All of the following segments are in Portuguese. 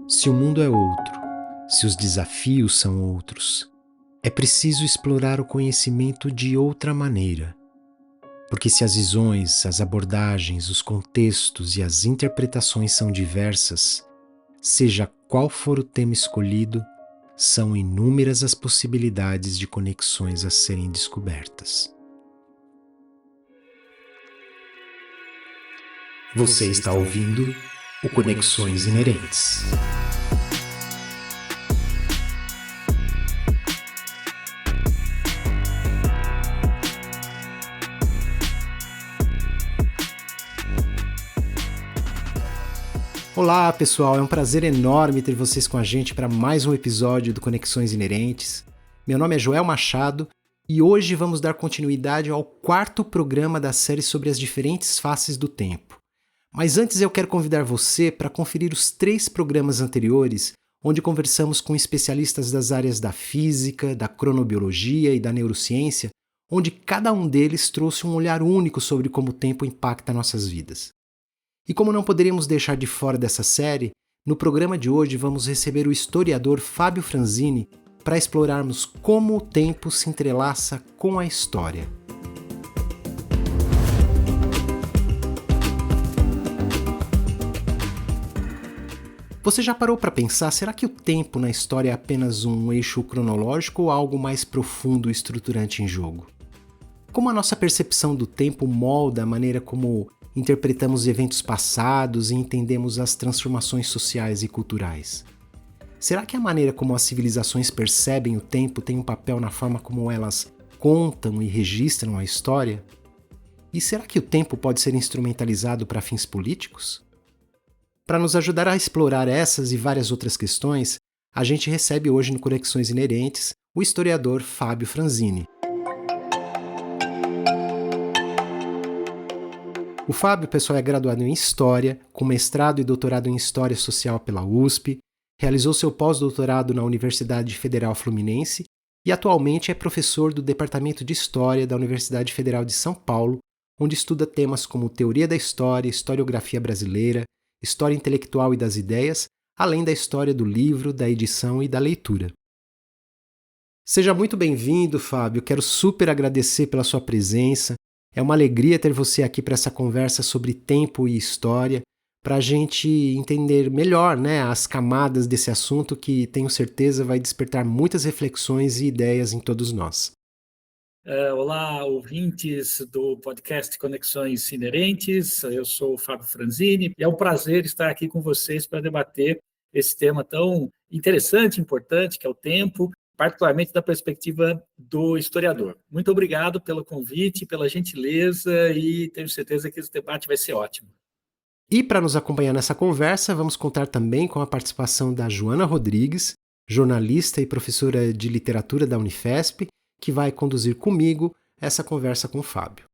Se o mundo é outro, se os desafios são outros, é preciso explorar o conhecimento de outra maneira. Porque se as visões, as abordagens, os contextos e as interpretações são diversas, seja qual for o tema escolhido, são inúmeras as possibilidades de conexões a serem descobertas. Você está ouvindo o Conexões Inerentes. Olá, pessoal, é um prazer enorme ter vocês com a gente para mais um episódio do Conexões Inerentes. Meu nome é Joel Machado e hoje vamos dar continuidade ao quarto programa da série sobre as diferentes faces do tempo. Mas antes eu quero convidar você para conferir os 3 programas anteriores, onde conversamos com especialistas das áreas da física, da cronobiologia e da neurociência, onde cada um deles trouxe um olhar único sobre como o tempo impacta nossas vidas. E como não poderíamos deixar de fora dessa série, no programa de hoje vamos receber o historiador Fábio Franzini para explorarmos como o tempo se entrelaça com a história. Você já parou para pensar, será que o tempo na história é apenas um eixo cronológico ou algo mais profundo e estruturante em jogo? Como a nossa percepção do tempo molda a maneira como interpretamos eventos passados e entendemos as transformações sociais e culturais? Será que a maneira como as civilizações percebem o tempo tem um papel na forma como elas contam e registram a história? E será que o tempo pode ser instrumentalizado para fins políticos? Para nos ajudar a explorar essas e várias outras questões, a gente recebe hoje no Conexões Inerentes o historiador Fábio Franzini. O Fábio, pessoal, é graduado em História, com mestrado e doutorado em História Social pela USP, realizou seu pós-doutorado na Universidade Federal Fluminense e atualmente é professor do Departamento de História da Universidade Federal de São Paulo, onde estuda temas como teoria da história, historiografia brasileira, história intelectual e das ideias, além da história do livro, da edição e da leitura. Seja muito bem-vindo, Fábio. Quero super agradecer pela sua presença. É uma alegria ter você aqui para essa conversa sobre tempo e história, para a gente entender melhor, as camadas desse assunto que, tenho certeza, vai despertar muitas reflexões e ideias em todos nós. Olá, ouvintes do podcast Conexões Inerentes. Eu sou o Fábio Franzini e é um prazer estar aqui com vocês para debater esse tema tão interessante e importante que é o tempo, particularmente da perspectiva do historiador. Muito obrigado pelo convite, pela gentileza e tenho certeza que esse debate vai ser ótimo. E para nos acompanhar nessa conversa, vamos contar também com a participação da Joana Rodrigues, jornalista e professora de literatura da Unifesp, que vai conduzir comigo essa conversa com o Fábio.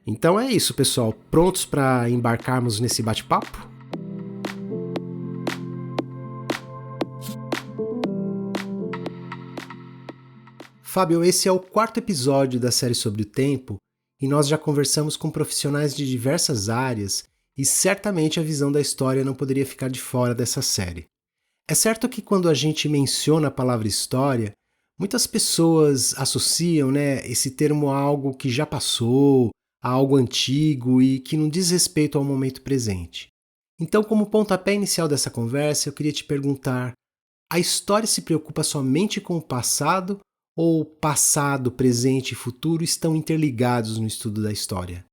Então é isso, pessoal. Prontos para embarcarmos nesse bate-papo? Fábio, esse é o 4º episódio da série sobre o tempo e nós já conversamos com profissionais de diversas áreas e certamente a visão da história não poderia ficar de fora dessa série. É certo que quando a gente menciona a palavra história, muitas pessoas associam esse termo a algo que já passou, a algo antigo e que não diz respeito ao momento presente. Então, como pontapé inicial dessa conversa, eu queria te perguntar: a história se preocupa somente com o passado ou passado, presente e futuro estão interligados no estudo da história?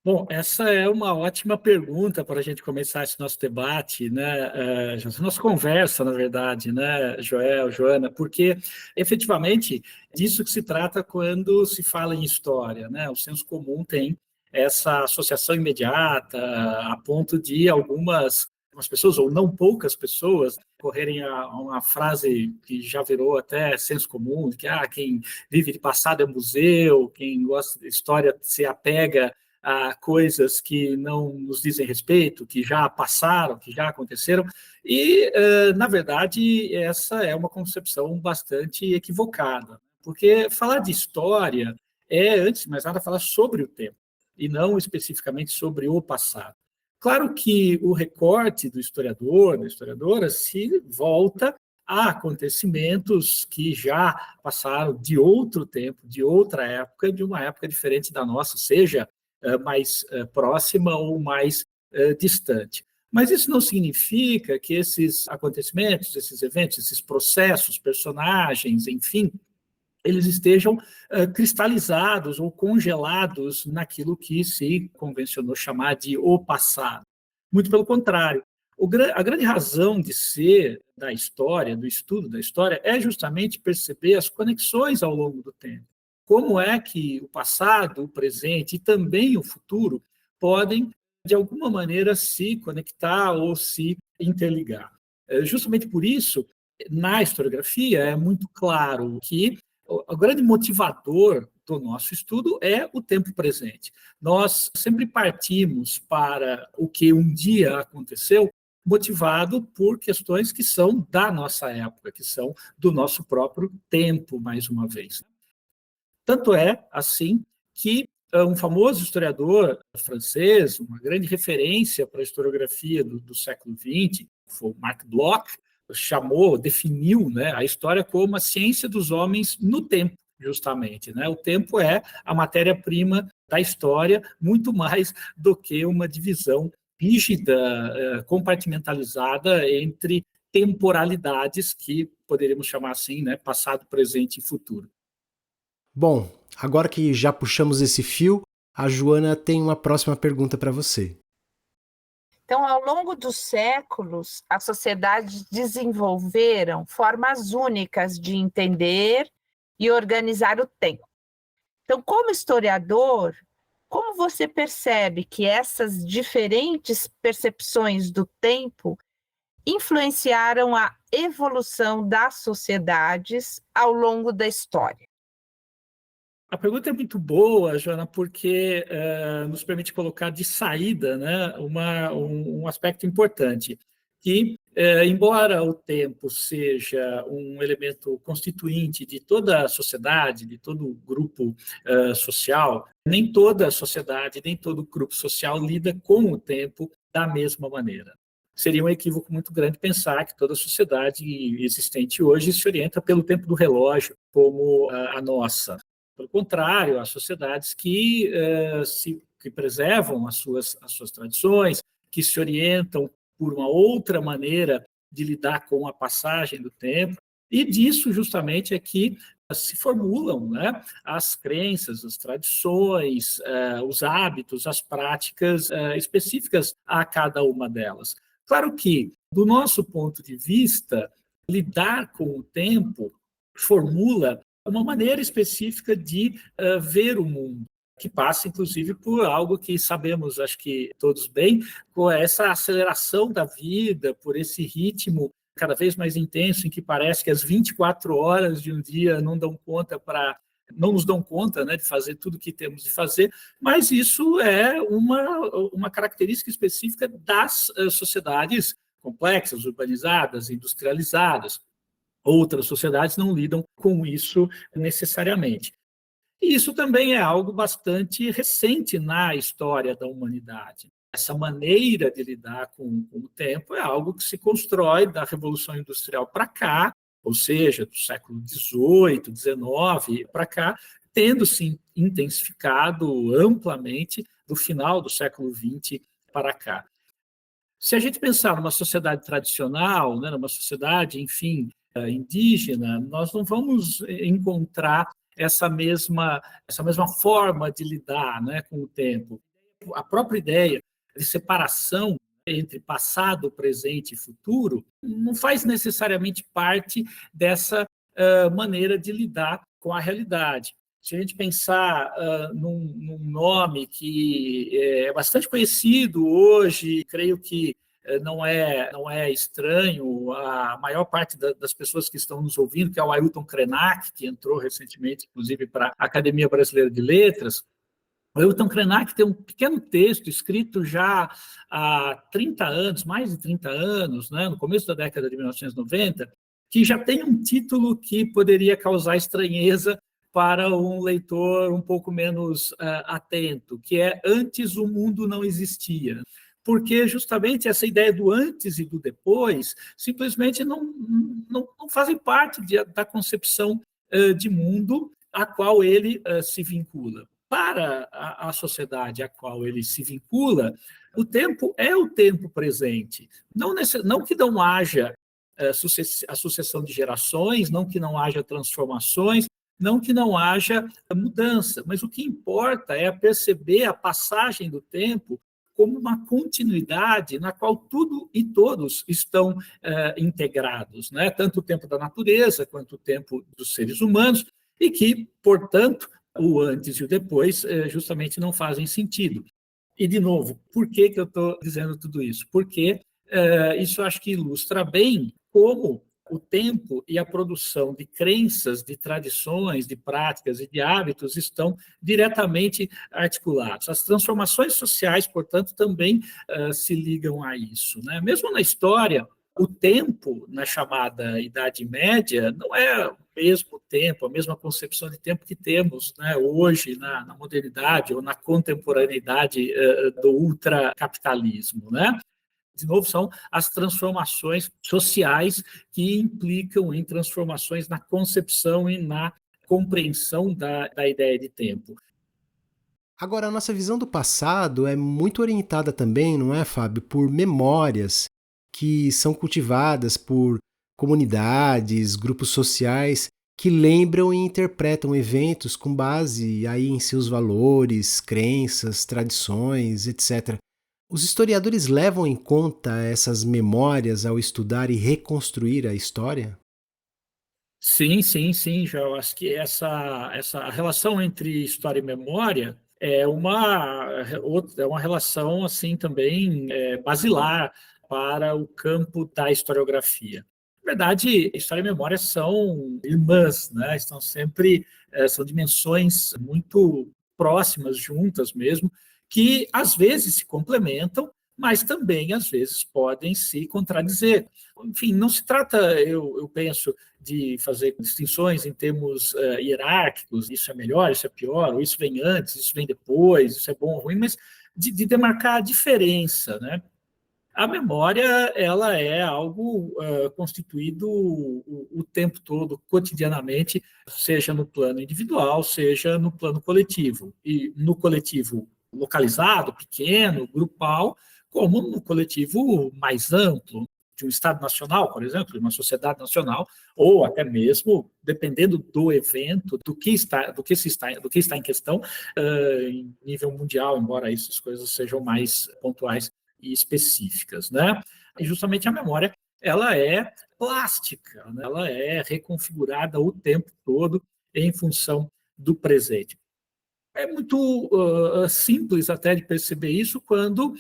Bom, essa é uma ótima pergunta para a gente começar esse nosso debate, nossa conversa, na verdade, Joel, Joana, porque efetivamente disso que se trata quando se fala em história, O senso comum tem essa associação imediata a ponto de algumas pessoas, ou não poucas pessoas, correrem a uma frase que já virou até senso comum, de que quem vive de passado é museu, quem gosta de história se apega a coisas que não nos dizem respeito, que já passaram, que já aconteceram, e, na verdade, essa é uma concepção bastante equivocada, porque falar de história é, antes de mais nada, falar sobre o tempo, e não especificamente sobre o passado. Claro que o recorte do historiador, da historiadora, se volta a acontecimentos que já passaram de outro tempo, de outra época, de uma época diferente da nossa, seja mais próxima ou mais distante. Mas isso não significa que esses acontecimentos, esses eventos, esses processos, personagens, enfim, eles estejam cristalizados ou congelados naquilo que se convencionou chamar de o passado. Muito pelo contrário. A grande razão de ser da história, do estudo da história, é justamente perceber as conexões ao longo do tempo. Como é que o passado, o presente e também o futuro podem, de alguma maneira, se conectar ou se interligar. Justamente por isso, na historiografia, é muito claro que o grande motivador do nosso estudo é o tempo presente. Nós sempre partimos para o que um dia aconteceu, motivado por questões que são da nossa época, que são do nosso próprio tempo, mais uma vez. Tanto é assim que um famoso historiador francês, uma grande referência para a historiografia do século XX, foi o Marc Bloch, chamou, definiu, né, a história como a ciência dos homens no tempo, justamente. Né? O tempo é a matéria-prima da história, muito mais do que uma divisão rígida, compartimentalizada entre temporalidades que poderíamos chamar assim, né, passado, presente e futuro. Bom, agora que já puxamos esse fio, a Joana tem uma próxima pergunta para você. Então, ao longo dos séculos, as sociedades desenvolveram formas únicas de entender e organizar o tempo. Então, como historiador, como você percebe que essas diferentes percepções do tempo influenciaram a evolução das sociedades ao longo da história? A pergunta é muito boa, Joana, porque nos permite colocar de saída, né, um aspecto importante, que, embora o tempo seja um elemento constituinte de toda a sociedade, de todo grupo social, nem toda a sociedade, nem todo grupo social lida com o tempo da mesma maneira. Seria um equívoco muito grande pensar que toda a sociedade existente hoje se orienta pelo tempo do relógio, como a nossa. Pelo contrário, há sociedades que preservam as suas tradições, que se orientam por uma outra maneira de lidar com a passagem do tempo, e disso justamente é que se formulam, né, as crenças, as tradições, os hábitos, as práticas específicas a cada uma delas. Claro que, do nosso ponto de vista, lidar com o tempo formula uma maneira específica de ver o mundo, que passa, inclusive, por algo que sabemos, acho que todos bem, com essa aceleração da vida, por esse ritmo cada vez mais intenso, em que parece que as 24 horas de um dia não nos dão conta, né, de fazer tudo o que temos de fazer, mas isso é uma característica específica das sociedades complexas, urbanizadas, industrializadas. Outras sociedades não lidam com isso necessariamente. E isso também é algo bastante recente na história da humanidade. Essa maneira de lidar com o tempo é algo que se constrói da Revolução Industrial para cá, ou seja, do século XVIII, XIX para cá, tendo se intensificado amplamente do final do século XX para cá. Se a gente pensar numa sociedade tradicional, né, numa sociedade, enfim, indígena, nós não vamos encontrar essa mesma forma de lidar, né, com o tempo. A própria ideia de separação entre passado, presente e futuro não faz necessariamente parte dessa maneira de lidar com a realidade. Se a gente pensar num nome que é bastante conhecido hoje, creio que não é estranho a maior parte das pessoas que estão nos ouvindo, que é o Ailton Krenak, que entrou recentemente, inclusive, para a Academia Brasileira de Letras. O Ailton Krenak tem um pequeno texto escrito já há 30 anos, mais de 30 anos, né, no começo da década de 1990, que já tem um título que poderia causar estranheza para um leitor um pouco menos atento, que é Antes o Mundo Não Existia. porque justamente essa ideia do antes e do depois simplesmente não fazem parte da concepção de mundo a qual ele se vincula. Para a sociedade a qual ele se vincula, o tempo é o tempo presente. Não que não haja a sucessão de gerações, não que não haja transformações, não que não haja mudança, mas o que importa é perceber a passagem do tempo como uma continuidade na qual tudo e todos estão integrados, né? Tanto o tempo da natureza quanto o tempo dos seres humanos, e que, portanto, o antes e o depois justamente não fazem sentido. E, de novo, por que eu estou dizendo tudo isso? Porque isso acho que ilustra bem como o tempo e a produção de crenças, de tradições, de práticas e de hábitos estão diretamente articulados. As transformações sociais, portanto, também se ligam a isso, né? Mesmo na história, o tempo, na chamada Idade Média, não é o mesmo tempo, a mesma concepção de tempo que temos, né, hoje na modernidade ou na contemporaneidade do ultracapitalismo, né? De novo, são as transformações sociais que implicam em transformações na concepção e na compreensão da ideia de tempo. Agora, a nossa visão do passado é muito orientada também, não é, Fábio, por memórias que são cultivadas por comunidades, grupos sociais que lembram e interpretam eventos com base aí em seus valores, crenças, tradições, etc. Os historiadores levam em conta essas memórias ao estudar e reconstruir a história? Sim, sim, sim, já eu acho que essa relação entre história e memória é uma relação assim também basilar para o campo da historiografia. Na verdade, história e memória são irmãs, né? Estão sempre são dimensões muito próximas, juntas mesmo, que às vezes se complementam, mas também às vezes podem se contradizer. Enfim, não se trata, eu penso, de fazer distinções em termos hierárquicos, isso é melhor, isso é pior, ou isso vem antes, isso vem depois, isso é bom ou ruim, mas de demarcar a diferença, né? A memória, ela é algo constituído o tempo todo, cotidianamente, seja no plano individual, seja no plano coletivo. E no coletivo localizado, pequeno, grupal, como no coletivo mais amplo, de um Estado nacional, por exemplo, de uma sociedade nacional, ou até mesmo, dependendo do evento, do que está em questão, em nível mundial, embora essas coisas sejam mais pontuais e específicas, né? E justamente a memória, ela é plástica, né? Ela é reconfigurada o tempo todo em função do presente. É muito simples até de perceber isso quando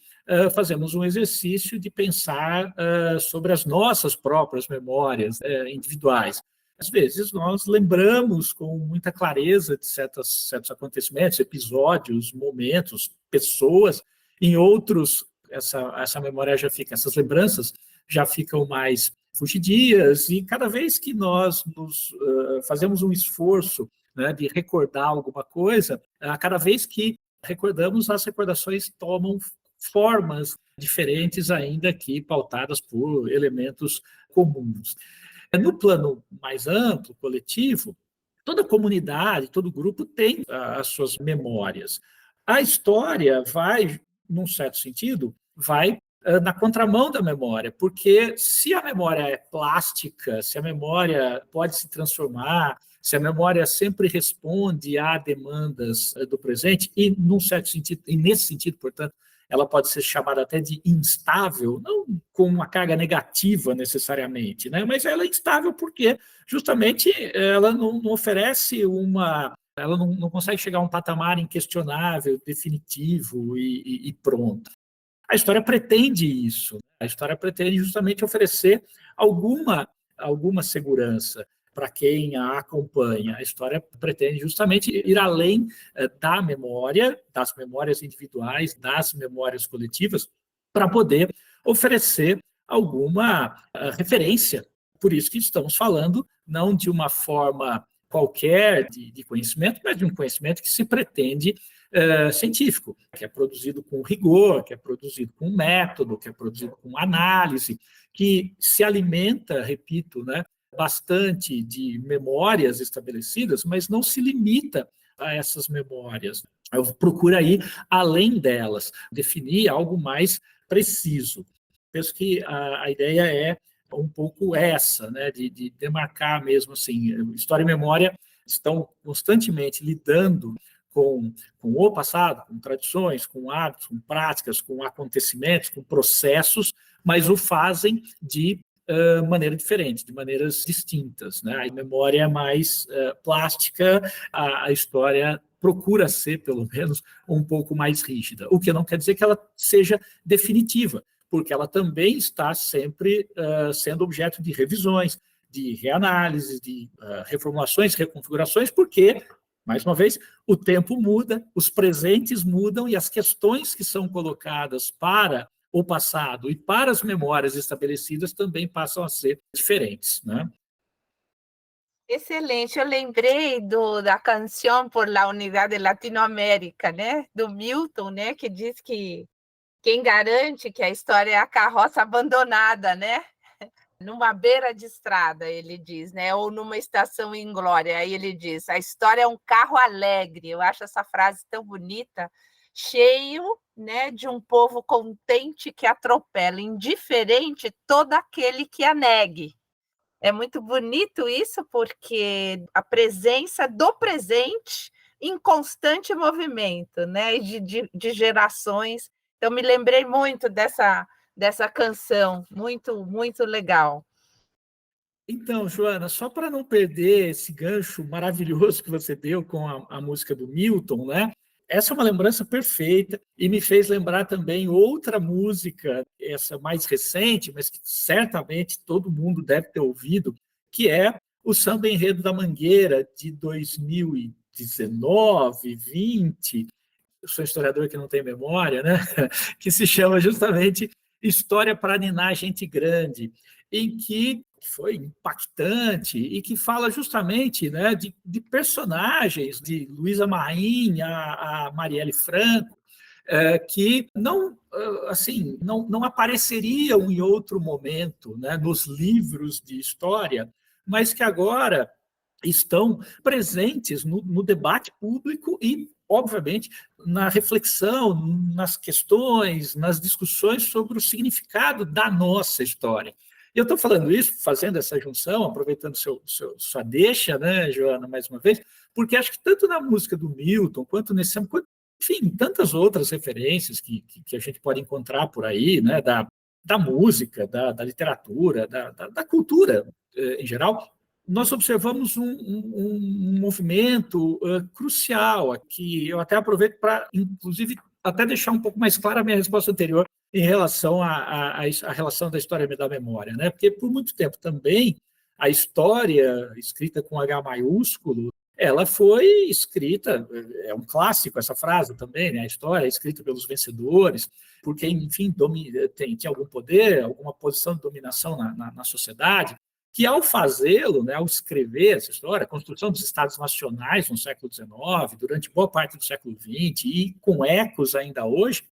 fazemos um exercício de pensar sobre as nossas próprias memórias individuais. Às vezes nós lembramos com muita clareza de certos acontecimentos, episódios, momentos, pessoas. Em outros, essa memória já fica, essas lembranças já ficam mais fugidias, e cada vez que nós fazemos um esforço, né, de recordar alguma coisa, a cada vez que recordamos, as recordações tomam formas diferentes, ainda que pautadas por elementos comuns. No plano mais amplo, coletivo, toda comunidade, todo grupo tem as suas memórias. A história vai, num certo sentido, vai na contramão da memória, porque se a memória é plástica, se a memória pode se transformar, se a memória sempre responde a demandas do presente, e num certo sentido, e nesse sentido, portanto, ela pode ser chamada até de instável, não com uma carga negativa necessariamente, né? Mas ela é instável porque justamente ela não oferece ela não consegue chegar a um patamar inquestionável, definitivo e pronto. A história pretende isso. A história pretende justamente oferecer alguma segurança para quem a acompanha. A história pretende justamente ir além da memória, das memórias individuais, das memórias coletivas, para poder oferecer alguma referência. Por isso que estamos falando não de uma forma qualquer de conhecimento, mas de um conhecimento que se pretende científico, que é produzido com rigor, que é produzido com método, que é produzido com análise, que se alimenta, repito, né, bastante de memórias estabelecidas, mas não se limita a essas memórias. Eu procuro ir além delas, definir algo mais preciso. Penso que a ideia é um pouco essa, né, de demarcar mesmo assim, história e memória estão constantemente lidando com o passado, com tradições, com hábitos, com práticas, com acontecimentos, com processos, mas o fazem de maneira diferente, de maneiras distintas, né? A memória é mais plástica, a história procura ser, pelo menos, um pouco mais rígida, o que não quer dizer que ela seja definitiva, porque ela também está sempre sendo objeto de revisões, de reanálises, de reformulações, reconfigurações, porque, mais uma vez, o tempo muda, os presentes mudam e as questões que são colocadas para o passado e para as memórias estabelecidas também passam a ser diferentes, né? Excelente, eu lembrei da canção por la Unidade Latinoamérica, né? Do Milton, né? Que diz que quem garante que a história é a carroça abandonada, né? Numa beira de estrada, ele diz, né? Ou numa estação inglória. Aí ele diz: a história é um carro alegre. Eu acho essa frase tão bonita, cheio, né, de um povo contente que atropela, indiferente todo aquele que a negue. É muito bonito isso, porque a presença do presente em constante movimento, né? De gerações. Então, me lembrei muito dessa canção, muito, muito legal. Então, Joana, só para não perder esse gancho maravilhoso que você deu com a música do Milton, né? Essa é uma lembrança perfeita e me fez lembrar também outra música, essa mais recente, mas que certamente todo mundo deve ter ouvido, que é o Samba Enredo da Mangueira, de 2019, 20. Eu sou historiador que não tem memória, né? Que se chama justamente História para Ninar Gente Grande, em que foi impactante e que fala justamente, né, de personagens, de Luísa Marim, a Marielle Franco, que não, assim, não apareceriam em outro momento, né, nos livros de história, mas que agora estão presentes no debate público e, obviamente, na reflexão, nas questões, nas discussões sobre o significado da nossa história. E eu estou falando isso, fazendo essa junção, aproveitando sua deixa, né, Joana, mais uma vez, porque acho que tanto na música do Milton, quanto nesse samba, quanto, enfim, tantas outras referências que a gente pode encontrar por aí, né, da música, da literatura, da cultura em geral, nós observamos um movimento crucial aqui. Eu até aproveito para, inclusive, até deixar um pouco mais clara a minha resposta anterior em relação à relação da história da memória, né? Porque por muito tempo também a história escrita com H maiúsculo, ela foi escrita, é um clássico essa frase também, né? A história é escrita pelos vencedores, porque, enfim, tinha algum poder, alguma posição de dominação na sociedade, que ao fazê-lo, né, ao escrever essa história, a construção dos Estados Nacionais no século XIX, durante boa parte do século XX, e com ecos ainda hoje,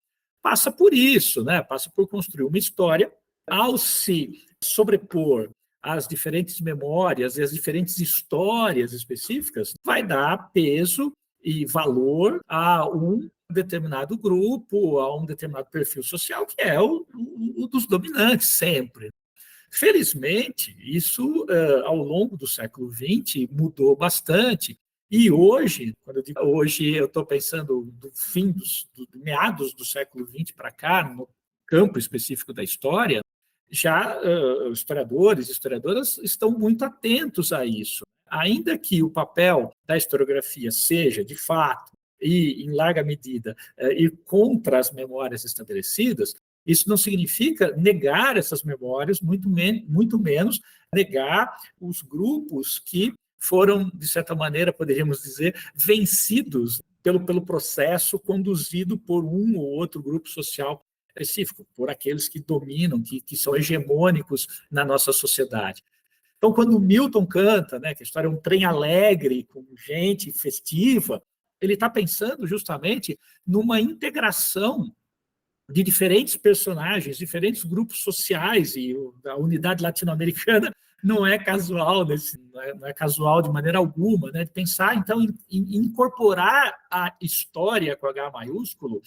passa por isso, né? Passa por construir uma história, ao se sobrepor às diferentes memórias e às diferentes histórias específicas, vai dar peso e valor a um determinado grupo, a um determinado perfil social, que é o dos dominantes sempre. Felizmente, isso, ao longo do século XX, mudou bastante. E hoje, quando eu digo hoje, eu estou pensando do fim do meados do século XX para cá, no campo específico da história, já historiadores e historiadoras estão muito atentos a isso. Ainda que o papel da historiografia seja, de fato, e em larga medida, ir contra as memórias estabelecidas, isso não significa negar essas memórias, muito menos negar os grupos que foram, de certa maneira, poderíamos dizer, vencidos pelo processo conduzido por um ou outro grupo social específico, por aqueles que dominam, que são hegemônicos na nossa sociedade. Então, quando o Milton canta, né, que a história é um trem alegre, com gente festiva, ele está pensando justamente numa integração de diferentes personagens, diferentes grupos sociais, e a unidade latino-americana não é casual, não é casual de maneira alguma, né? De pensar, então, em incorporar a história com H maiúsculo,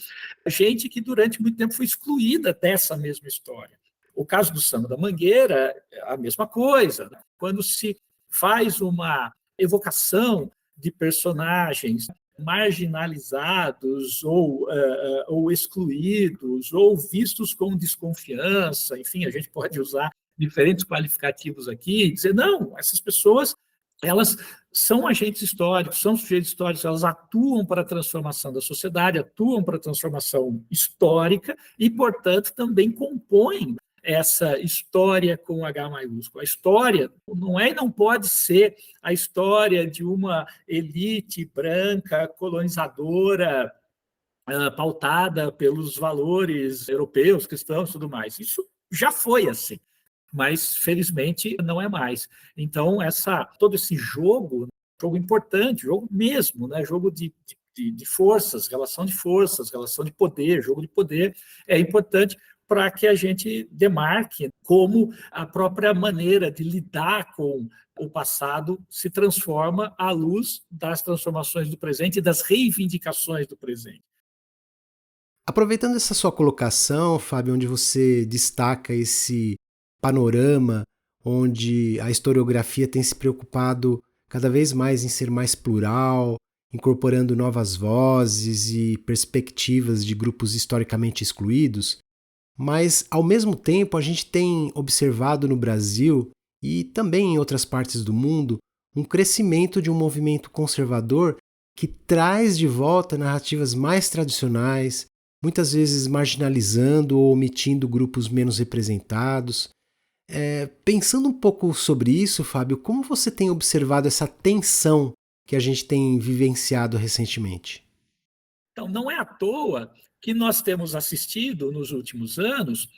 gente que durante muito tempo foi excluída dessa mesma história. O caso do Samba da Mangueira é a mesma coisa, né? Quando se faz uma evocação de personagens marginalizados ou excluídos ou vistos com desconfiança, enfim, a gente pode usar diferentes qualificativos aqui e dizer, não, essas pessoas, elas são agentes históricos, são sujeitos históricos, elas atuam para a transformação da sociedade, atuam para a transformação histórica e, portanto, também compõem essa história com H maiúsculo. A história não é e não pode ser a história de uma elite branca colonizadora pautada pelos valores europeus, cristãos e tudo mais. Isso já foi assim, mas felizmente não é mais. Então, todo esse jogo importante, jogo mesmo, né? Jogo de forças, relação de poder, jogo de poder, é importante para que a gente demarque como a própria maneira de lidar com o passado se transforma à luz das transformações do presente e das reivindicações do presente. Aproveitando essa sua colocação, Fábio, onde você destaca esse panorama onde a historiografia tem se preocupado cada vez mais em ser mais plural, incorporando novas vozes e perspectivas de grupos historicamente excluídos, mas, ao mesmo tempo, a gente tem observado no Brasil e também em outras partes do mundo um crescimento de um movimento conservador que traz de volta narrativas mais tradicionais, muitas vezes marginalizando ou omitindo grupos menos representados. Pensando um pouco sobre isso, Fábio, como você tem observado essa tensão que a gente tem vivenciado recentemente? Então, não é à toa que nós temos assistido nos últimos anos,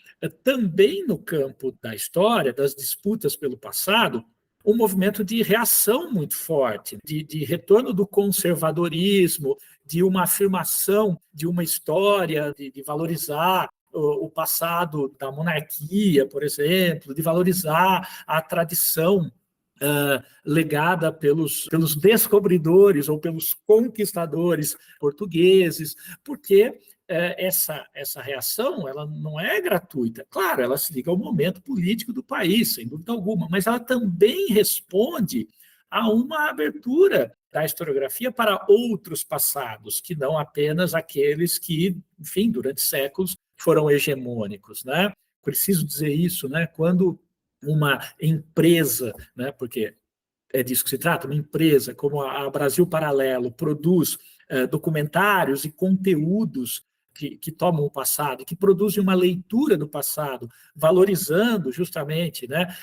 também no campo da história, das disputas pelo passado, um movimento de reação muito forte, de retorno do conservadorismo, de uma afirmação de uma história, de valorizar o passado da monarquia, por exemplo, de valorizar a tradição legada pelos descobridores ou pelos conquistadores portugueses, porque essa reação ela não é gratuita. Claro, ela se liga ao momento político do país, sem dúvida alguma, mas ela também responde a uma abertura da historiografia para outros passados, que não apenas aqueles que, enfim, durante séculos foram hegemônicos, né? Preciso dizer isso, né? Quando uma empresa, né, porque é disso que se trata, uma empresa como a Brasil Paralelo produz documentários e conteúdos que tomam o passado, que produzem uma leitura do passado, valorizando justamente, né,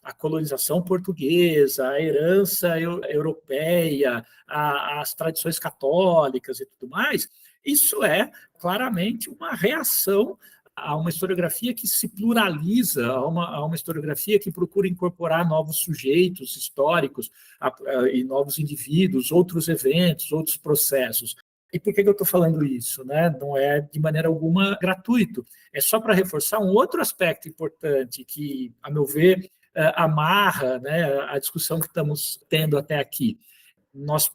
a colonização portuguesa, a herança europeia, as tradições católicas e tudo mais, isso é claramente uma reação a uma historiografia que se pluraliza, a uma historiografia que procura incorporar novos sujeitos históricos e novos indivíduos, outros eventos, outros processos. E por que eu estou falando isso? Né? Não é de maneira alguma gratuito. É só para reforçar um outro aspecto importante que, a meu ver, amarra, né, a discussão que estamos tendo até aqui. Nós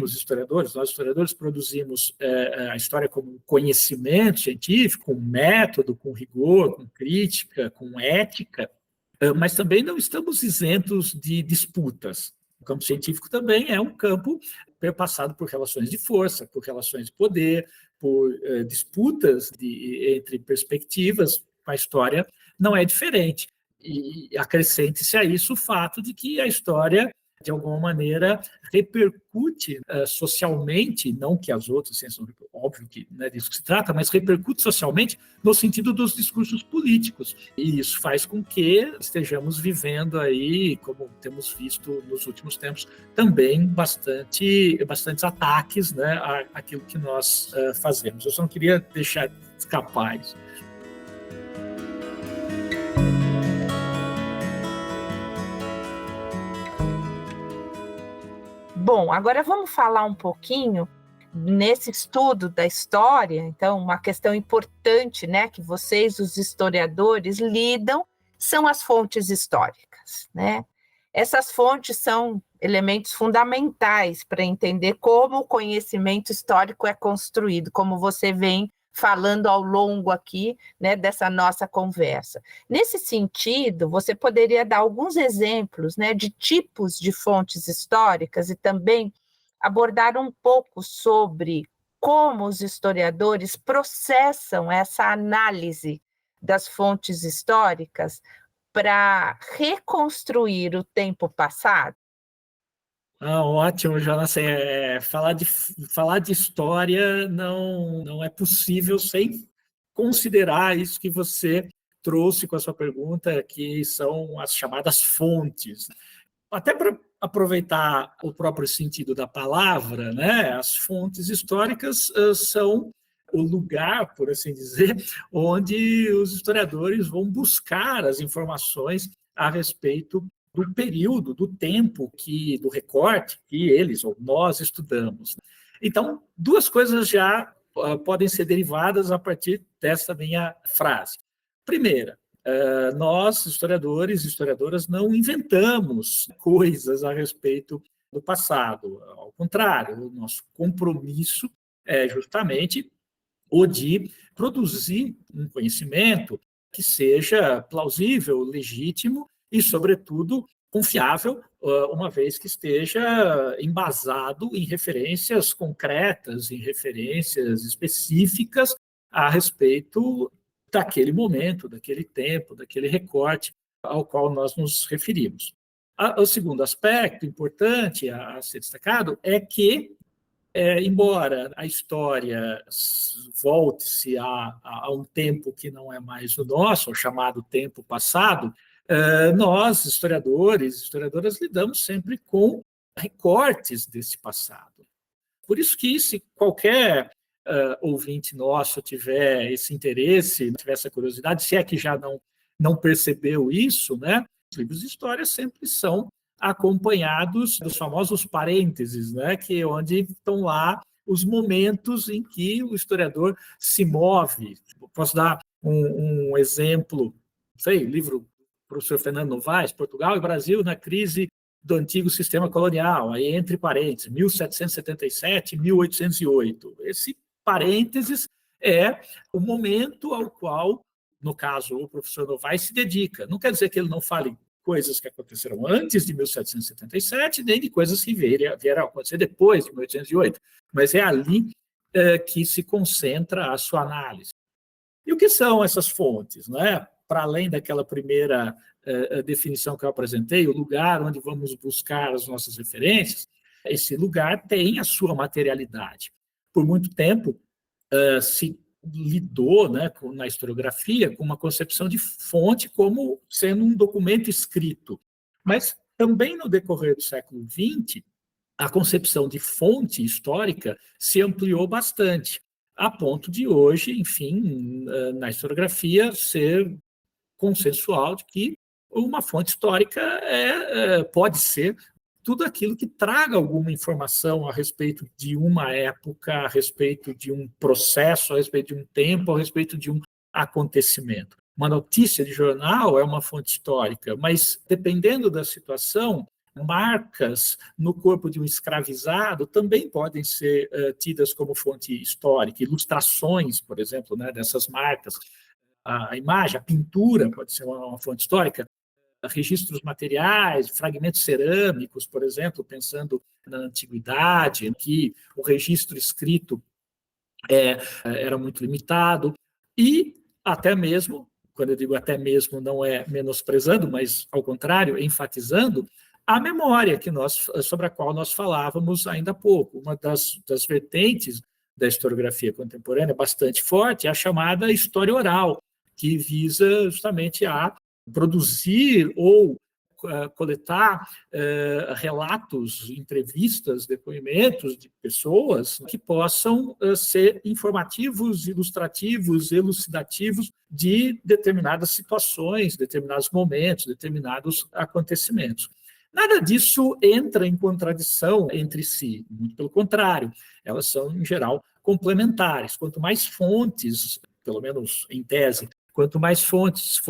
historiadores produzimos a história como conhecimento científico, com método, com rigor, com crítica, com ética, mas também não estamos isentos de disputas. O campo científico também é um campo perpassado por relações de força, por relações de poder, por disputas entre perspectivas. A história não é diferente. E acrescente-se a isso o fato de que a história, de alguma maneira, repercute socialmente, não que as outras ciências, óbvio que não é disso que se trata, mas repercute socialmente no sentido dos discursos políticos. E isso faz com que estejamos vivendo aí, como temos visto nos últimos tempos, também bastantes ataques, né, àquilo que nós fazemos. Eu só não queria deixar escapar isso. Bom, agora vamos falar um pouquinho nesse estudo da história, então, uma questão importante, né, que vocês, os historiadores, lidam, são as fontes históricas, né? Essas fontes são elementos fundamentais para entender como o conhecimento histórico é construído, como você vem falando ao longo aqui, né, dessa nossa conversa. Nesse sentido, você poderia dar alguns exemplos, né, de tipos de fontes históricas e também abordar um pouco sobre como os historiadores processam essa análise das fontes históricas para reconstruir o tempo passado? Ótimo, Jonas. Falar de história não é possível sem considerar isso que você trouxe com a sua pergunta, que são as chamadas fontes. Até para aproveitar o próprio sentido da palavra, né, as fontes históricas são o lugar, por assim dizer, onde os historiadores vão buscar as informações a respeito do período, do tempo, do recorte que eles ou nós estudamos. Então, duas coisas já podem ser derivadas a partir dessa minha frase. Primeira, nós, historiadores e historiadoras, não inventamos coisas a respeito do passado. Ao contrário, o nosso compromisso é justamente o de produzir um conhecimento que seja plausível, legítimo e, sobretudo, confiável, uma vez que esteja embasado em referências concretas, em referências específicas a respeito daquele momento, daquele tempo, daquele recorte ao qual nós nos referimos. O segundo aspecto importante a ser destacado é que, embora a história volte-se a um tempo que não é mais o nosso, o chamado tempo passado, nós, historiadores e historiadoras, lidamos sempre com recortes desse passado. Por isso que, se qualquer ouvinte nosso tiver esse interesse, tiver essa curiosidade, se é que já não percebeu isso, né? Os livros de história sempre são acompanhados dos famosos parênteses, né? Que é onde estão lá os momentos em que o historiador se move. Posso dar um exemplo, não sei, livro do professor Fernando Novaes, Portugal e Brasil na crise do antigo sistema colonial, aí entre parênteses, 1777 e 1808. Esse parênteses é o momento ao qual, no caso, o professor Novaes se dedica. Não quer dizer que ele não fale coisas que aconteceram antes de 1777, nem de coisas que vieram a acontecer depois de 1808, mas é ali que se concentra a sua análise. E o que são essas fontes, né? Para além daquela primeira definição que eu apresentei, o lugar onde vamos buscar as nossas referências, esse lugar tem a sua materialidade. Por muito tempo, se lidou, né, na historiografia com uma concepção de fonte como sendo um documento escrito. Mas também no decorrer do século XX, a concepção de fonte histórica se ampliou bastante, a ponto de hoje, enfim, na historiografia ser consensual de que uma fonte histórica pode ser tudo aquilo que traga alguma informação a respeito de uma época, a respeito de um processo, a respeito de um tempo, a respeito de um acontecimento. Uma notícia de jornal é uma fonte histórica, mas, dependendo da situação, marcas no corpo de um escravizado também podem ser tidas como fonte histórica. Ilustrações, por exemplo, né, dessas marcas. A imagem, a pintura pode ser uma fonte histórica. Registros materiais, fragmentos cerâmicos, por exemplo, pensando na antiguidade, em que o registro escrito era muito limitado, e até mesmo, quando eu digo até mesmo, não é menosprezando, mas, ao contrário, enfatizando, a memória sobre a qual nós falávamos ainda há pouco. Uma das vertentes da historiografia contemporânea bastante forte é a chamada história oral, que visa justamente a produzir ou coletar relatos, entrevistas, depoimentos de pessoas que possam ser informativos, ilustrativos, elucidativos de determinadas situações, determinados momentos, determinados acontecimentos. Nada disso entra em contradição entre si, muito pelo contrário, elas são, em geral, complementares. Quanto mais fontes, pelo menos em tese, quanto mais fontes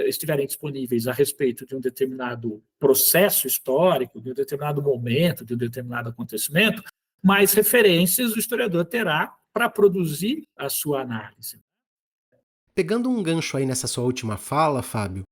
estiverem disponíveis a respeito de um determinado processo histórico, de um determinado momento, de um determinado acontecimento, mais referências o historiador terá para produzir a sua análise. Pegando um gancho aí nessa sua última fala, Fábio,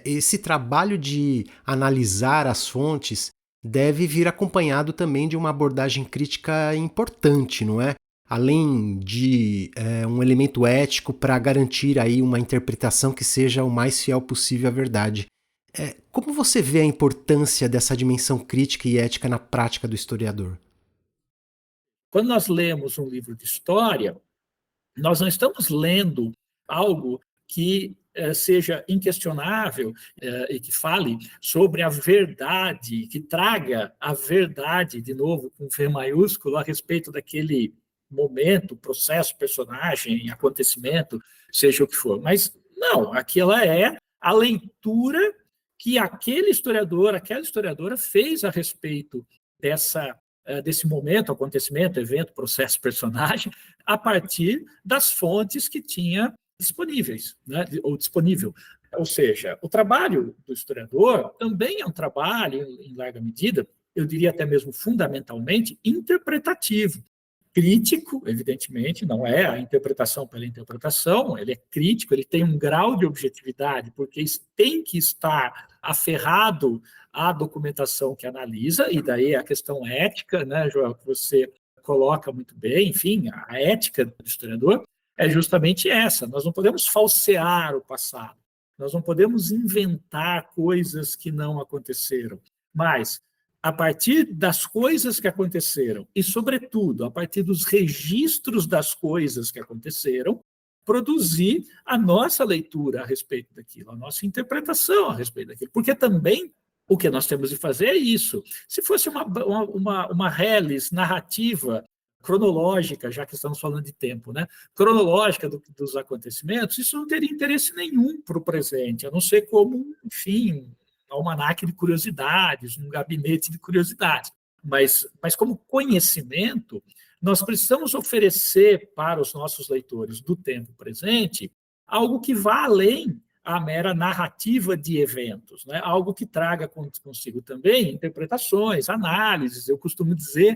esse trabalho de analisar as fontes deve vir acompanhado também de uma abordagem crítica importante, não é? Além de um elemento ético para garantir aí uma interpretação que seja o mais fiel possível à verdade. Como você vê a importância dessa dimensão crítica e ética na prática do historiador? Quando nós lemos um livro de história, nós não estamos lendo algo que seja inquestionável e que fale sobre a verdade, que traga a verdade, de novo, com V maiúsculo, a respeito daquele momento, processo, personagem, acontecimento, seja o que for. Mas não, aquela é a leitura que aquele historiador, aquela historiadora fez a respeito desse momento, acontecimento, evento, processo, personagem, a partir das fontes que tinha disponíveis, né, ou disponível. Ou seja, o trabalho do historiador também é um trabalho, em larga medida, eu diria até mesmo fundamentalmente, interpretativo. Crítico, evidentemente, não é a interpretação pela interpretação, ele é crítico, ele tem um grau de objetividade, porque tem que estar aferrado à documentação que analisa, e daí a questão ética, né, Joel, que você coloca muito bem, enfim, a ética do historiador é justamente essa. Nós não podemos falsear o passado, nós não podemos inventar coisas que não aconteceram, mas a partir das coisas que aconteceram e, sobretudo, a partir dos registros das coisas que aconteceram, produzir a nossa leitura a respeito daquilo, a nossa interpretação a respeito daquilo. Porque também o que nós temos de fazer é isso. Se fosse uma reles narrativa cronológica, já que estamos falando de tempo, né? Cronológica dos acontecimentos, isso não teria interesse nenhum para o presente, a não ser como, enfim, um almanaque de curiosidades, um gabinete de curiosidades. Mas como conhecimento, nós precisamos oferecer para os nossos leitores do tempo presente algo que vá além a mera narrativa de eventos, né? Algo que traga consigo também interpretações, análises. Eu costumo dizer,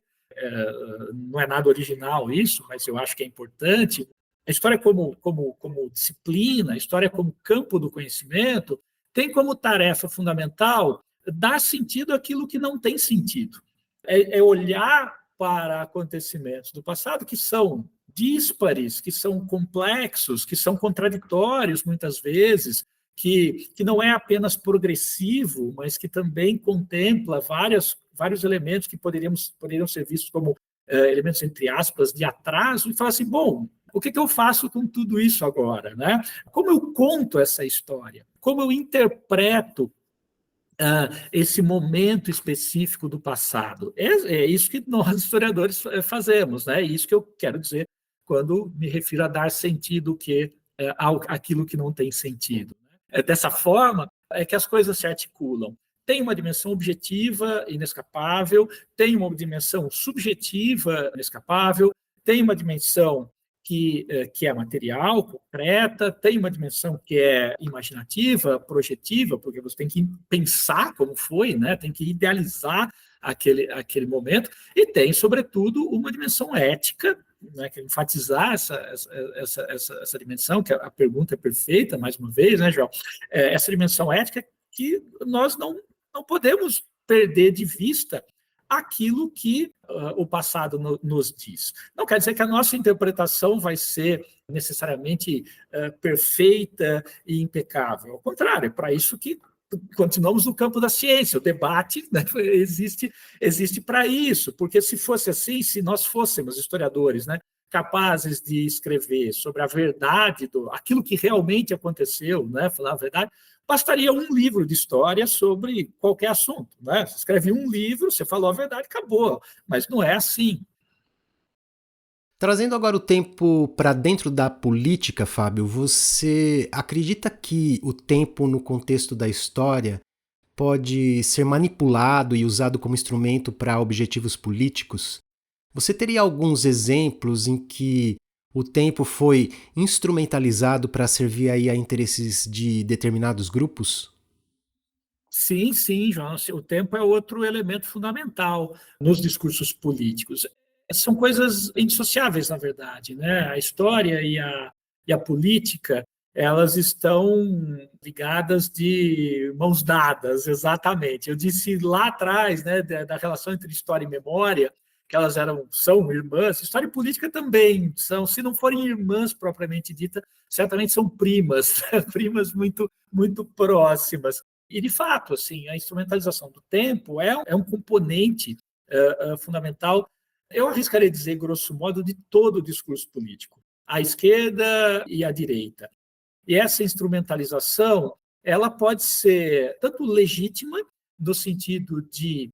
não é nada original isso, mas eu acho que é importante, a história como disciplina, a história como campo do conhecimento, tem como tarefa fundamental dar sentido àquilo que não tem sentido. É olhar para acontecimentos do passado que são díspares, que são complexos, que são contraditórios muitas vezes, que não é apenas progressivo, mas que também contempla vários elementos que poderiam ser vistos como elementos, entre aspas, de atraso, e falar assim, bom, o que eu faço com tudo isso agora, né? Como eu conto essa história? Como eu interpreto esse momento específico do passado? É isso que nós, historiadores, fazemos, né? É isso que eu quero dizer quando me refiro a dar sentido àquilo que não tem sentido. Dessa forma é que as coisas se articulam. Tem uma dimensão objetiva, inescapável, tem uma dimensão subjetiva, inescapável, tem uma dimensão que é material, concreta, tem uma dimensão que é imaginativa, projetiva, porque você tem que pensar como foi, né? Tem que idealizar aquele momento, e tem, sobretudo, uma dimensão ética, né? Que enfatizar essa dimensão, que a pergunta é perfeita, mais uma vez, né, João? Essa dimensão ética que nós não podemos perder de vista aquilo que o passado nos diz. Não quer dizer que a nossa interpretação vai ser necessariamente perfeita e impecável. Ao contrário, é para isso que continuamos no campo da ciência. O debate, né, existe para isso, porque se fosse assim, se nós fôssemos historiadores, né, capazes de escrever sobre a verdade, aquilo que realmente aconteceu, né, falar a verdade, bastaria um livro de história sobre qualquer assunto, né? Você escreve um livro, você falou a verdade, acabou. Mas não é assim. Trazendo agora o tempo para dentro da política, Fábio, você acredita que o tempo no contexto da história pode ser manipulado e usado como instrumento para objetivos políticos? Você teria alguns exemplos em que o tempo foi instrumentalizado para servir aí a interesses de determinados grupos? Sim, sim, João. O tempo é outro elemento fundamental nos discursos políticos. São coisas indissociáveis, na verdade, né? A história e a política, elas estão ligadas de mãos dadas, exatamente. Eu disse lá atrás, né, da relação entre história e memória, que elas são irmãs. História e política também são, se não forem irmãs propriamente dita, certamente são primas, primas muito, muito próximas. E, de fato, assim, a instrumentalização do tempo é um componente fundamental, eu arriscaria dizer, grosso modo, de todo o discurso político, à esquerda e à direita. E essa instrumentalização, ela pode ser tanto legítima, no sentido de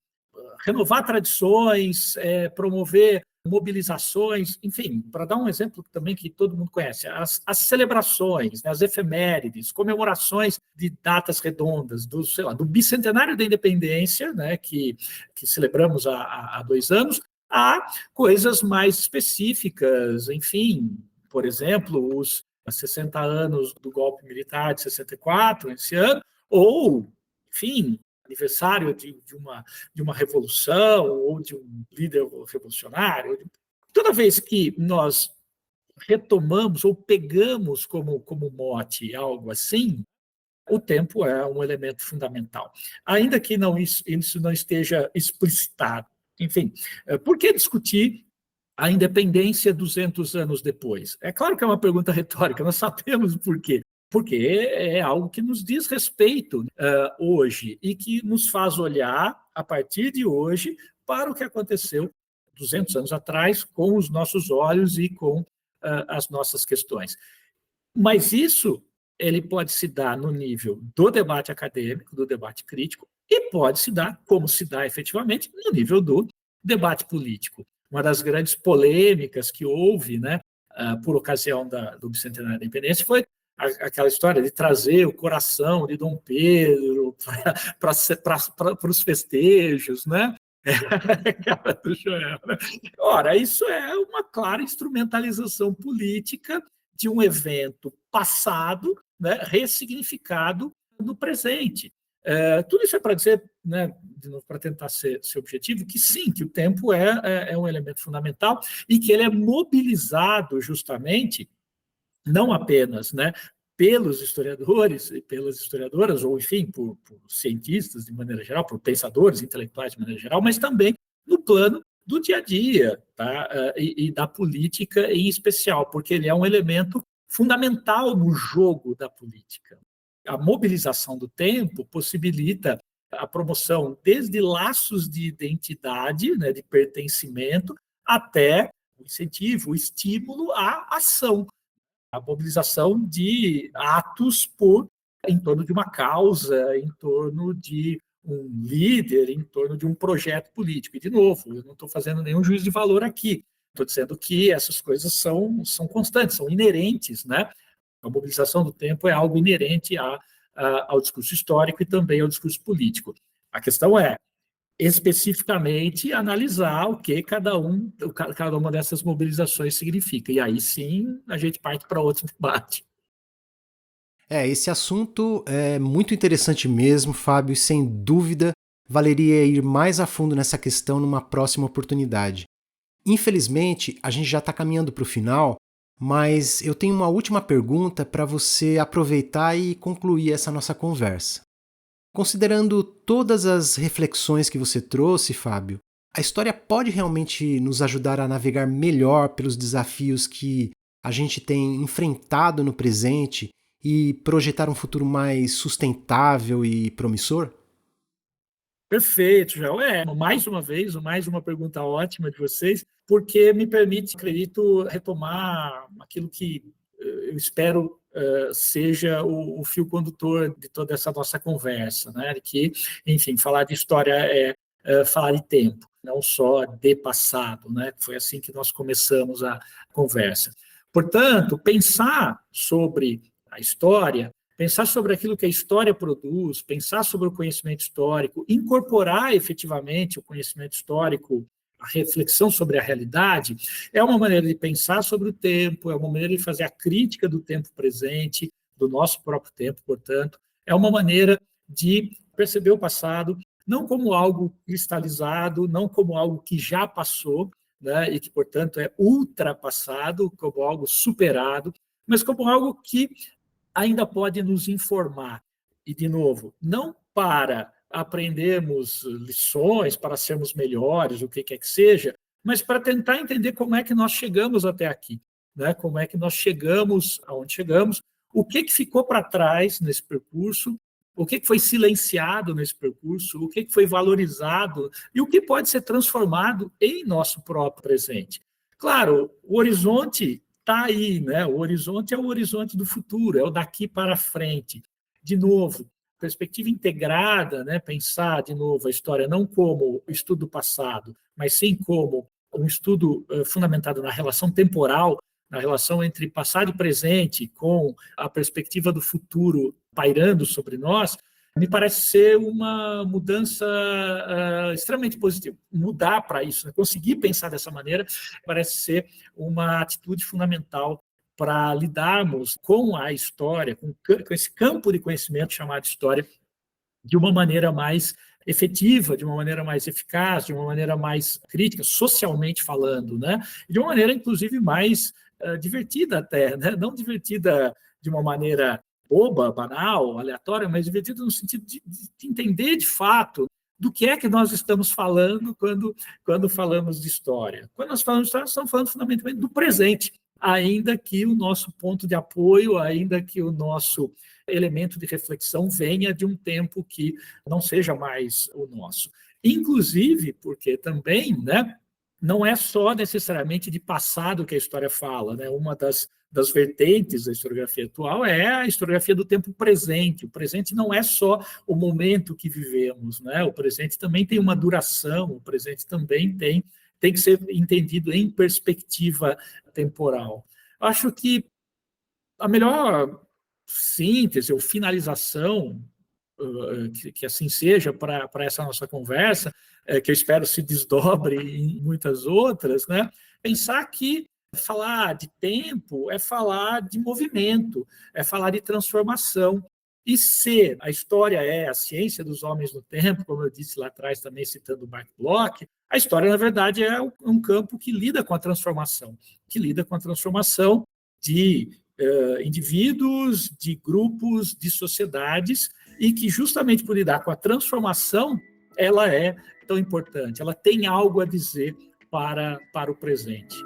renovar tradições, promover mobilizações, enfim, para dar um exemplo também que todo mundo conhece, as celebrações, né, as efemérides, comemorações de datas redondas, sei lá, do bicentenário da independência, né, que celebramos há 2 anos, há coisas mais específicas, enfim, por exemplo, os 60 anos do golpe militar de 64, esse ano, ou, enfim, aniversário de uma revolução ou de um líder revolucionário. Toda vez que nós retomamos ou pegamos como mote algo assim, o tempo é um elemento fundamental. Ainda que isso não esteja explicitado. Enfim, por que discutir a independência 200 anos depois? É claro que é uma pergunta retórica, nós sabemos por quê. Porque é algo que nos diz respeito hoje e que nos faz olhar, a partir de hoje, para o que aconteceu 200 anos atrás, com os nossos olhos e com as nossas questões. Mas isso ele pode se dar no nível do debate acadêmico, do debate crítico, e pode se dar, como se dá efetivamente, no nível do debate político. Uma das grandes polêmicas que houve, né, por ocasião do bicentenário da independência, foi aquela história de trazer o coração de Dom Pedro para os festejos, né? Cara do Joel, né? Ora, isso é uma clara instrumentalização política de um evento passado, né, ressignificado no presente. Tudo isso é para dizer, né, para tentar ser objetivo, que sim, que o tempo é um elemento fundamental e que ele é mobilizado justamente não apenas, né, pelos historiadores e pelas historiadoras, ou enfim, por cientistas de maneira geral, por pensadores intelectuais de maneira geral, mas também no plano do dia a dia, tá? E da política em especial, porque ele é um elemento fundamental no jogo da política. A mobilização do tempo possibilita a promoção desde laços de identidade, né, de pertencimento, até o incentivo, o estímulo à ação, a mobilização de atos em torno de uma causa, em torno de um líder, em torno de um projeto político. E, de novo, eu não estou fazendo nenhum juízo de valor aqui. Estou dizendo que essas coisas são constantes, são inerentes, né? A mobilização do tempo é algo inerente ao discurso histórico e também ao discurso político. A questão é, especificamente, analisar o que cada uma dessas mobilizações significa. E aí sim a gente parte para outro debate. Esse assunto é muito interessante mesmo, Fábio, e sem dúvida valeria ir mais a fundo nessa questão numa próxima oportunidade. Infelizmente, a gente já está caminhando para o final, mas eu tenho uma última pergunta para você aproveitar e concluir essa nossa conversa. Considerando todas as reflexões que você trouxe, Fábio, a história pode realmente nos ajudar a navegar melhor pelos desafios que a gente tem enfrentado no presente e projetar um futuro mais sustentável e promissor? Perfeito, João. Mais uma vez, mais uma pergunta ótima de vocês, porque me permite, acredito, retomar aquilo que eu espero seja o fio condutor de toda essa nossa conversa, né? Que, enfim, falar de história é falar de tempo, não só de passado, né? Foi assim que nós começamos a conversa. Portanto, pensar sobre a história pensar sobre aquilo que a história produz, pensar sobre o conhecimento histórico, incorporar efetivamente o conhecimento histórico, a reflexão sobre a realidade, é uma maneira de pensar sobre o tempo, é uma maneira de fazer a crítica do tempo presente, do nosso próprio tempo, portanto, é uma maneira de perceber o passado não como algo cristalizado, não como algo que já passou, né, e que, portanto, é ultrapassado, como algo superado, mas como algo que ainda pode nos informar. E, de novo, não para aprendermos lições, para sermos melhores, o que quer que seja, mas para tentar entender como é que nós chegamos até aqui, né? Como é que nós chegamos aonde chegamos, o que ficou para trás nesse percurso, o que foi silenciado nesse percurso, o que foi valorizado e o que pode ser transformado em nosso próprio presente. Claro, o horizonte está aí, né? O horizonte é o horizonte do futuro, é o daqui para frente. De novo, perspectiva integrada, né? Pensar, de novo, a história não como estudo do passado, mas sim como um estudo fundamentado na relação temporal, na relação entre passado e presente, com a perspectiva do futuro pairando sobre nós, me parece ser uma mudança extremamente positiva. Mudar para isso, né? Conseguir pensar dessa maneira, parece ser uma atitude fundamental para lidarmos com a história, com esse campo de conhecimento chamado história, de uma maneira mais efetiva, de uma maneira mais eficaz, de uma maneira mais crítica, socialmente falando, né? De uma maneira, inclusive, mais divertida até, né? Não divertida de uma maneira boba, banal, aleatória, mas divertida no sentido de entender de fato do que é que nós estamos falando quando falamos de história. Quando nós falamos de história, nós estamos falando fundamentalmente do presente, ainda que o nosso ponto de apoio, ainda que o nosso elemento de reflexão venha de um tempo que não seja mais o nosso. Inclusive, porque também, né, não é só necessariamente de passado que a história fala, né? Uma das vertentes da historiografia atual é a historiografia do tempo presente. O presente não é só o momento que vivemos, né? O presente também tem uma duração, o presente também tem que ser entendido em perspectiva temporal. Acho que a melhor síntese ou finalização, que assim seja, para essa nossa conversa, que eu espero se desdobre em muitas outras, né? Pensar que falar de tempo é falar de movimento, é falar de transformação. E se a história é a ciência dos homens no tempo, como eu disse lá atrás, também citando o Mark Bloch, a história, na verdade, é um campo que lida com a transformação, de indivíduos, de grupos, de sociedades, e que justamente por lidar com a transformação, ela é tão importante, ela tem algo a dizer para o presente.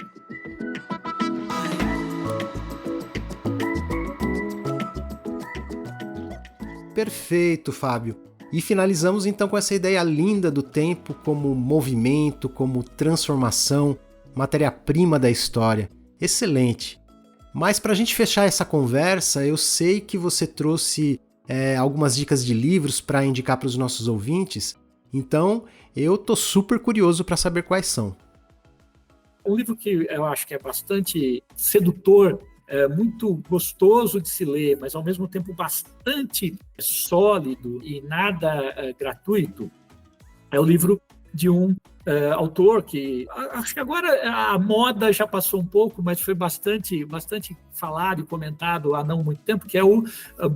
Perfeito, Fábio. E finalizamos então com essa ideia linda do tempo como movimento, como transformação, matéria-prima da história. Excelente. Mas para a gente fechar essa conversa, eu sei que você trouxe algumas dicas de livros para indicar para os nossos ouvintes, então eu tô super curioso para saber quais são. Um livro que eu acho que é bastante sedutor, muito gostoso de se ler, mas ao mesmo tempo bastante sólido e nada gratuito, é o livro de um autor que acho que agora a moda já passou um pouco, mas foi bastante falado e comentado há não muito tempo, que é o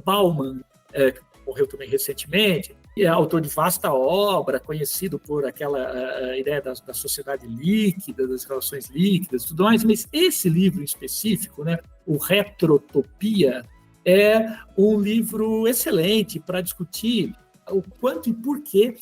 Bauman, que morreu também recentemente, e é autor de vasta obra, conhecido por aquela ideia da sociedade líquida, das relações líquidas e tudo mais, mas esse livro em específico, né, o Retrotopia, é um livro excelente para discutir o quanto e por que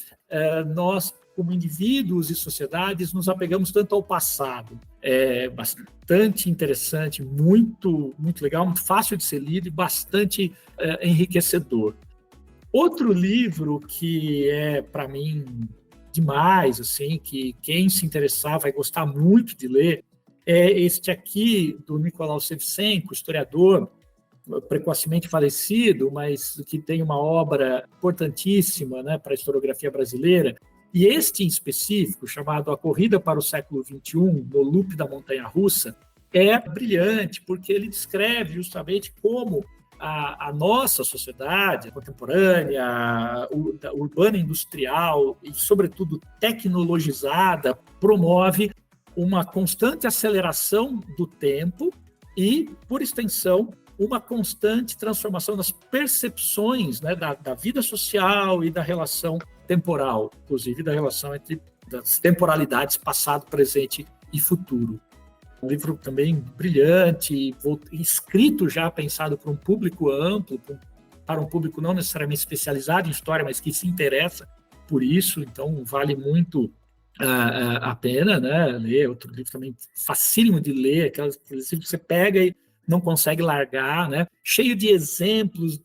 nós, como indivíduos e sociedades, nos apegamos tanto ao passado. É bastante interessante, muito legal, muito fácil de ser lido e bastante enriquecedor. Outro livro que é, para mim, demais, assim, que quem se interessar vai gostar muito de ler, é este aqui, do Nicolau Shevchenko, historiador, precocemente falecido, mas que tem uma obra importantíssima, né, para a historiografia brasileira. E este, em específico, chamado A Corrida para o Século XXI, no Loop da Montanha-Russa, é brilhante, porque ele descreve justamente como a nossa sociedade contemporânea, urbana industrial e, sobretudo, tecnologizada, promove uma constante aceleração do tempo e, por extensão, uma constante transformação das percepções, né, da vida social e da relação temporal, inclusive da relação entre das temporalidades passado, presente e futuro. Um livro também brilhante, escrito já pensado para um público amplo, para um público não necessariamente especializado em história, mas que se interessa por isso, então vale muito a pena, né, ler. Outro livro também facílimo de ler, aqueles livros que você pega e não consegue largar, né, cheio de exemplos,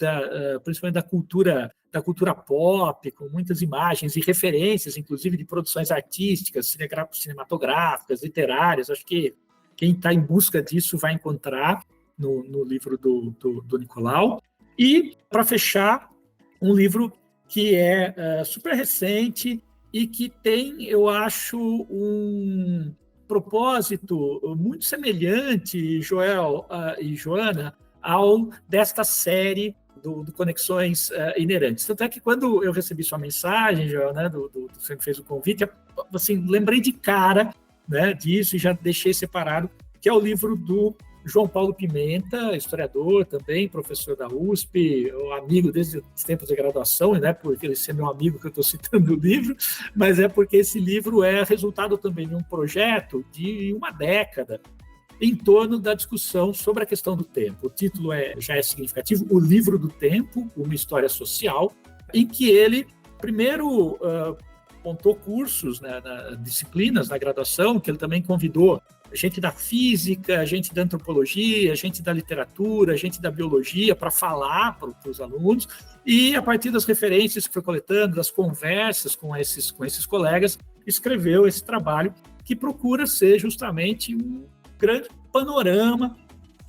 principalmente da cultura pop, com muitas imagens e referências, inclusive de produções artísticas, cinematográficas, literárias. Acho que quem está em busca disso vai encontrar no livro do Nicolau. E, para fechar, um livro que é super recente e que tem, eu acho, um propósito muito semelhante, Joel e Joana, ao desta série do Conexões Inerentes. Tanto é que quando eu recebi sua mensagem, Joel, né, você me fez o convite, assim, lembrei de cara, né, disso e já deixei separado, que é o livro do João Paulo Pimenta, historiador também, professor da USP, amigo desde os tempos de graduação, né, porque ele é meu amigo que eu estou citando o livro, mas é porque esse livro é resultado também de um projeto de uma década em torno da discussão sobre a questão do tempo. O título já é significativo, O Livro do Tempo, uma história social, em que ele, primeiro, montou cursos, né, disciplinas na graduação, que ele também convidou gente da física, gente da antropologia, gente da literatura, gente da biologia para falar para os alunos, e a partir das referências que foi coletando, das conversas com esses colegas, escreveu esse trabalho que procura ser justamente um grande panorama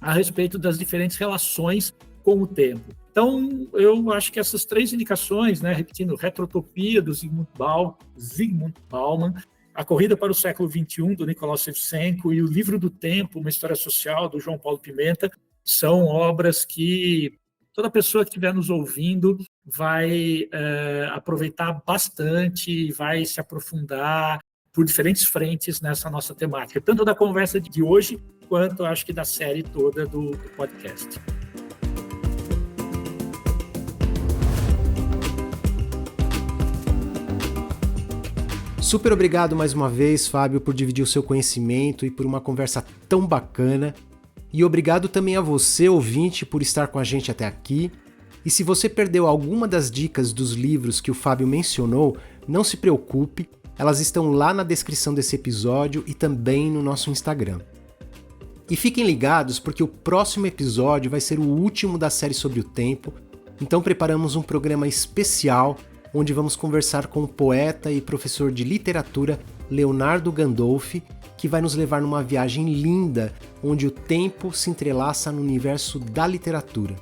a respeito das diferentes relações com o tempo. Então, eu acho que essas três indicações, né, repetindo, Retrotopia, do Zygmunt Bauman, A Corrida para o Século XXI, do Nicolau Shevchenko, e O Livro do Tempo, uma história social, do João Paulo Pimenta, são obras que toda pessoa que estiver nos ouvindo vai aproveitar bastante, vai se aprofundar por diferentes frentes nessa nossa temática, tanto da conversa de hoje, quanto acho que da série toda do podcast. Super obrigado mais uma vez, Fábio, por dividir o seu conhecimento e por uma conversa tão bacana. E obrigado também a você, ouvinte, por estar com a gente até aqui. E se você perdeu alguma das dicas dos livros que o Fábio mencionou, não se preocupe, elas estão lá na descrição desse episódio e também no nosso Instagram. E fiquem ligados porque o próximo episódio vai ser o último da série sobre o tempo, então preparamos um programa especial onde vamos conversar com o poeta e professor de literatura Leonardo Gandolfi, que vai nos levar numa viagem linda, onde o tempo se entrelaça no universo da literatura.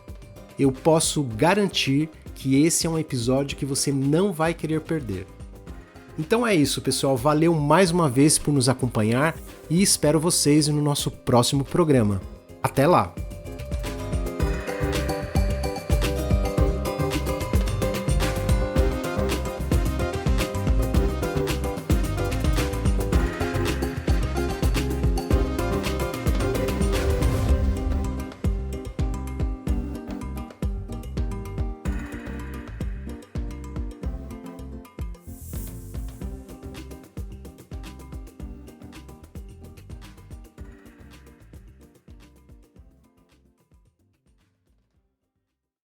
Eu posso garantir que esse é um episódio que você não vai querer perder. Então é isso, pessoal. Valeu mais uma vez por nos acompanhar e espero vocês no nosso próximo programa. Até lá!